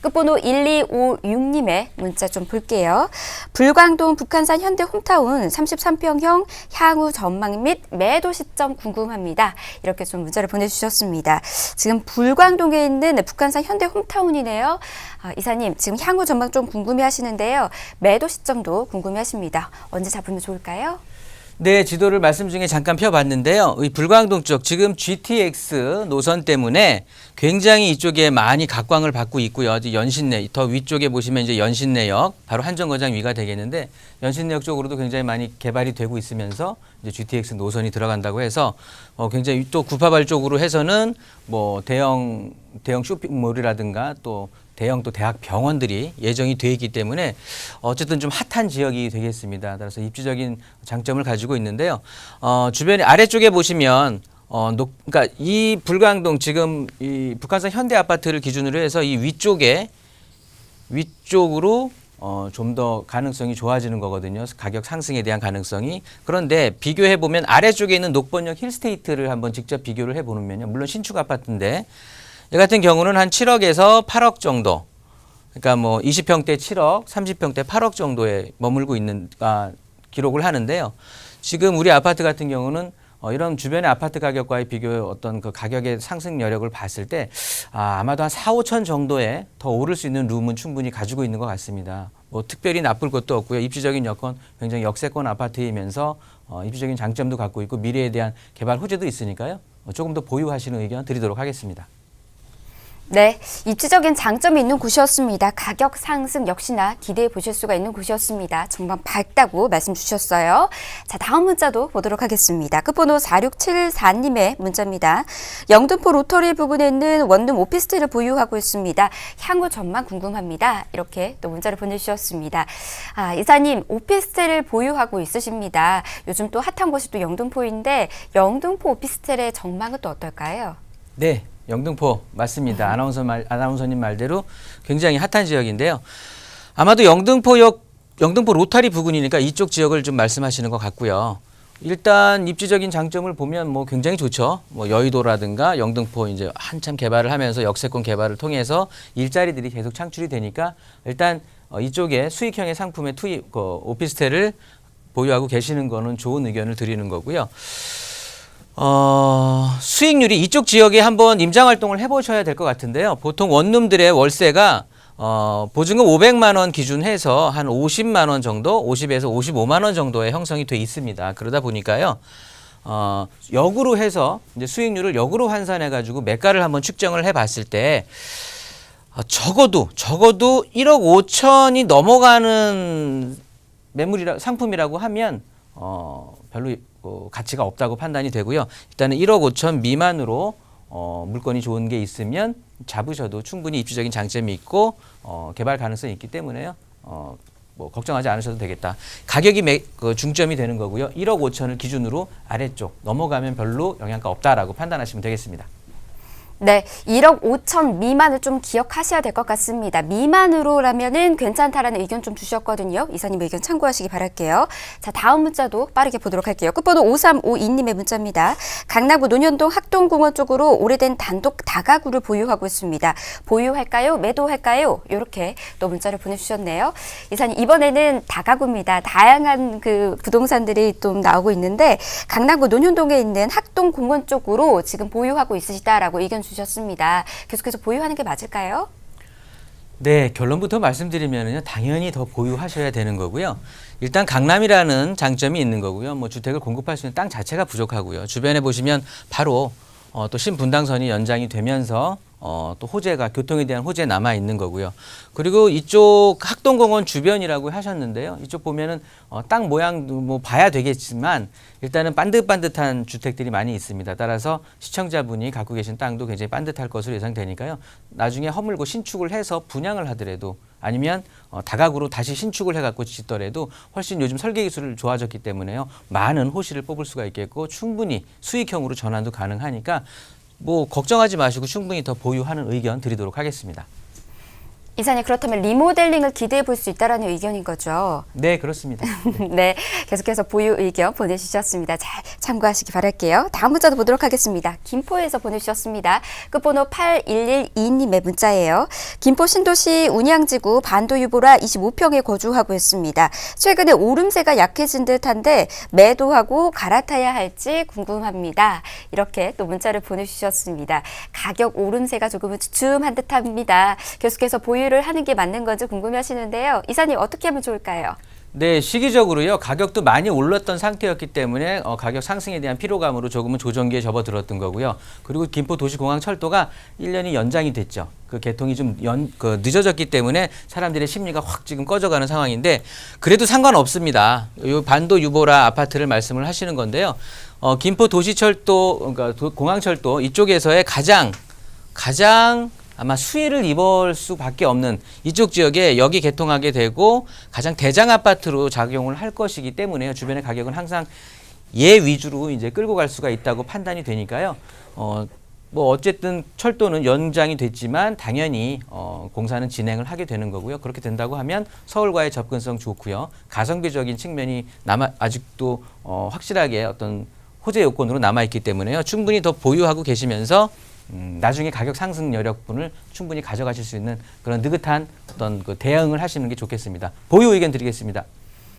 끝번호 1256님의 문자 좀 볼게요. 불광동 북한산 현대 홈타운 33평형 향후 전망 및 매도 시점 궁금합니다. 이렇게 좀 문자를 보내주셨습니다. 지금 불광동에 있는 북한산 현대 홈타운이네요. 이사님, 지금 향후 전망 좀 궁금해 하시는데요. 매도 시점도 궁금해 하십니다. 언제 잡으면 좋을까요? 네, 지도를 말씀 중에 잠깐 펴봤는데요. 이 불광동 쪽 지금 GTX 노선 때문에 굉장히 이쪽에 많이 각광을 받고 있고요. 연신내 더 위쪽에 보시면 이제 연신내역 바로 한정거장 위가 되겠는데 연신내역 쪽으로도 굉장히 많이 개발이 되고 있으면서 이제 GTX 노선이 들어간다고 해서 굉장히 또 구파발 쪽으로 해서는 뭐 대형 쇼핑몰이라든가 또 대형 또 대학 병원들이 예정이 돼 있기 때문에 어쨌든 좀 핫한 지역이 되겠습니다. 따라서 입지적인 장점을 가지고 있는데요. 주변에 아래쪽에 보시면 그러니까 이 불광동 지금 이 북한산 현대 아파트를 기준으로 해서 이 위쪽으로 좀 더 가능성이 좋아지는 거거든요. 가격 상승에 대한 가능성이. 그런데 비교해 보면 아래쪽에 있는 녹번역 힐스테이트를 한번 직접 비교를 해 보면요. 물론 신축 아파트인데 이 같은 경우는 한 7억에서 8억 정도. 그러니까 뭐 20평대 7억, 30평대 8억 정도에 머물고 있는 기록을 하는데요. 지금 우리 아파트 같은 경우는 이런 주변의 아파트 가격과의 비교의 어떤 그 가격의 상승 여력을 봤을 때 아마도 한 4, 5천 정도에 더 오를 수 있는 룸은 충분히 가지고 있는 것 같습니다. 뭐 특별히 나쁠 것도 없고요. 입지적인 여건 굉장히 역세권 아파트이면서 입지적인 장점도 갖고 있고 미래에 대한 개발 호재도 있으니까요. 조금 더 보유하시는 의견 드리도록 하겠습니다. 네, 입지적인 장점이 있는 곳이었습니다. 가격 상승 역시나 기대해 보실 수가 있는 곳이었습니다. 전망 밝다고 말씀 주셨어요. 자, 다음 문자도 보도록 하겠습니다. 끝번호 4674님의 문자입니다. 영등포 로터리 부근에 있는 원룸 오피스텔을 보유하고 있습니다. 향후 전망 궁금합니다. 이렇게 또 문자를 보내주셨습니다. 이사님, 오피스텔을 보유하고 있으십니다. 요즘 또 핫한 곳이 또 영등포인데 영등포 오피스텔의 전망은 또 어떨까요? 네. 영등포 맞습니다. 아나운서님 말대로 굉장히 핫한 지역인데요. 아마도 영등포 로타리 부근이니까 이쪽 지역을 좀 말씀하시는 것 같고요. 일단 입지적인 장점을 보면 뭐 굉장히 좋죠. 뭐 여의도라든가 영등포 이제 한참 개발을 하면서 역세권 개발을 통해서 일자리들이 계속 창출이 되니까 일단 이쪽에 수익형의 상품의 오피스텔을 보유하고 계시는 거는 좋은 의견을 드리는 거고요. 수익률이 이쪽 지역에 한번 임장 활동을 해보셔야 될 것 같은데요. 보통 원룸들의 월세가 보증금 500만 원 기준해서 한 50만 원 정도, 50에서 55만 원 정도의 형성이 돼 있습니다. 그러다 보니까요. 역으로 해서 이제 수익률을 역으로 환산해 가지고 매가를 한번 측정을 해 봤을 때 적어도 1억 5천이 넘어가는 상품이라고 하면 별로 가치가 없다고 판단이 되고요. 일단은 1억 5천 미만으로 물건이 좋은 게 있으면 잡으셔도 충분히 입지적인 장점이 있고 개발 가능성이 있기 때문에요. 뭐 걱정하지 않으셔도 되겠다. 가격이 중점이 되는 거고요. 1억 5천을 기준으로 아래쪽 넘어가면 별로 영향가 없다라고 판단하시면 되겠습니다. 네, 1억 5천 미만을 좀 기억하셔야 될 것 같습니다. 미만으로라면은 괜찮다라는 의견 좀 주셨거든요. 이사님 의견 참고하시기 바랄게요. 자, 다음 문자도 빠르게 보도록 할게요. 끝번호 5352님의 문자입니다. 강남구 논현동 학동공원 쪽으로 오래된 단독 다가구를 보유하고 있습니다. 보유할까요? 매도할까요? 이렇게 또 문자를 보내주셨네요. 이사님, 이번에는 다가구입니다. 다양한 그 부동산들이 좀 나오고 있는데 강남구 논현동에 있는 학동공원 쪽으로 지금 보유하고 있으시다라고 의견 주셨습니다. 계속해서 보유하는 게 맞을까요? 네, 결론부터 말씀드리면요. 당연히 더 보유하셔야 되는 거고요. 일단 강남이라는 장점이 있는 거고요. 뭐 주택을 공급할 수 있는 땅 자체가 부족하고요. 주변에 보시면 바로 또 신분당선이 연장이 되면서 또 호재가 교통에 대한 호재 남아 있는 거고요. 그리고 이쪽 학동공원 주변이라고 하셨는데요. 이쪽 보면은 땅 모양도 뭐 봐야 되겠지만 일단은 반듯반듯한 주택들이 많이 있습니다. 따라서 시청자분이 갖고 계신 땅도 굉장히 반듯할 것으로 예상되니까요. 나중에 허물고 신축을 해서 분양을 하더라도 아니면 다가구로 다시 신축을 해갖고 짓더라도 훨씬 요즘 설계 기술이 좋아졌기 때문에요. 많은 호실을 뽑을 수가 있겠고 충분히 수익형으로 전환도 가능하니까 뭐 걱정하지 마시고 충분히 더 보유하는 의견 드리도록 하겠습니다. 이사님, 그렇다면 리모델링을 기대해 볼 수 있다라는 의견인 거죠? 네, 그렇습니다. 네, 계속해서 보유 의견 보내주셨습니다. 잘 참고하시기 바랄게요. 다음 문자도 보도록 하겠습니다. 김포에서 보내주셨습니다. 끝번호 8112님의 문자예요. 김포 신도시 운양지구 반도유보라 25평에 거주하고 있습니다. 최근에 오름세가 약해진 듯한데 매도하고 갈아타야 할지 궁금합니다. 이렇게 또 문자를 보내주셨습니다. 가격 오름세가 조금은 주춤한 듯합니다. 계속해서 보유를 하는 게 맞는 건지 궁금해하시는데요. 이사님, 어떻게 하면 좋을까요? 네, 시기적으로요. 가격도 많이 올랐던 상태였기 때문에 가격 상승에 대한 피로감으로 조금은 조정기에 접어들었던 거고요. 그리고 김포 도시공항철도가 1년이 연장이 됐죠. 그 개통이 좀 늦어졌기 때문에 사람들의 심리가 확 지금 꺼져가는 상황인데 그래도 상관없습니다. 요 반도 유보라 아파트를 말씀을 하시는 건데요. 김포 도시철도, 그러니까 공항철도 이쪽에서의 가장 아마 수혜를 입을 수밖에 없는 이쪽 지역에 여기 개통하게 되고 가장 대장 아파트로 작용을 할 것이기 때문에요. 주변의 가격은 항상 얘 위주로 이제 끌고 갈 수가 있다고 판단이 되니까요. 뭐 어쨌든 철도는 연장이 됐지만 당연히 공사는 진행을 하게 되는 거고요. 그렇게 된다고 하면 서울과의 접근성 좋고요. 가성비적인 측면이 아직도 확실하게 어떤 호재 요건으로 남아 있기 때문에요. 충분히 더 보유하고 계시면서 나중에 가격 상승 여력분을 충분히 가져가실 수 있는 그런 느긋한 어떤 그 대응을 하시는 게 좋겠습니다. 보유 의견 드리겠습니다.